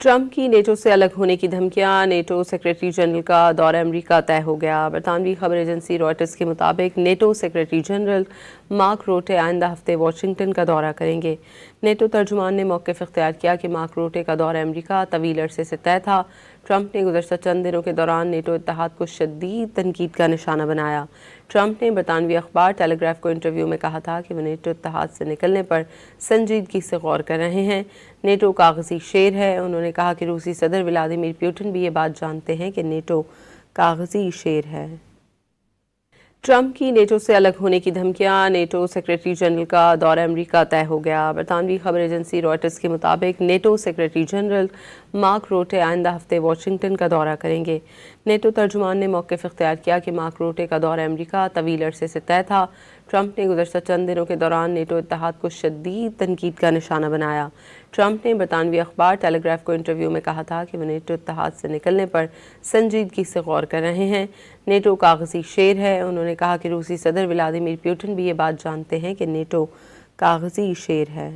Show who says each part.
Speaker 1: Trump की NATO से अलग होने की धमकियां, नेटो सेक्रेटरी जनरल का दौरा अमेरिका तय हो गया। बरतानवी खबर एजेंसी रॉयटर्स के मुताबिक नेटो सेक्रेटरी जनरल मार्क रूटे आइंदा हफ्ते वाशिंगटन का दौरा करेंगे। नेटो तर्जुमान ने मौक़िफ़ इख्तियार किया कि मार्क रूटे का दौरा अमेरिका तवील अरसे से तय था। ट्रंप ने गुज़श्ता चंद दिनों के दौरान नेटो इत्तेहाद को शदीद तनकीद का निशाना बनाया। ट्रंप ने बरतानवी अखबार टेलीग्राफ को इंटरव्यू में कहा था कि वो नेटो इत्तेहाद से निकलने पर संजीदगी से गौर कर रहे हैं। नेटो कागजी शेर है। उन्होंने कहा कि रूसी सदर व्लादिमीर पुतिन भी ये बात जानते हैं कि नेटो कागजी शेर है। ट्रंप की नेटो से अलग होने की धमकियां, नेटो सेक्रेटरी जनरल का दौरा अमेरिका तय हो गया। बरतानवी खबर एजेंसी रॉयटर्स के मुताबिक नेटो सेक्रेटरी जनरल मार्क रूटे आइंदा हफ्ते वाशिंगटन का दौरा करेंगे। नेटो तर्जुमान ने मौक़िफ़ इख्तियार किया कि मार्क रूटे का दौरा अमेरिका तवील अरसे से तय था। ट्रंप ने गुज़श्ता चंद दिनों के दौरान नेटो इत्तेहाद को शदीद तनकीद का निशाना बनाया। ट्रंप ने बरतानवी अखबार टेलीग्राफ को इंटरव्यू में कहा था कि वो नेटो इत्तेहाद से निकलने पर संजीदगी से गौर कर रहे हैं। नेटो कागजी शेर है। उन्होंने कहा कि रूसी सदर व्लादिमीर पुतिन भी ये बात जानते हैं कि नेटो कागजी शेर है।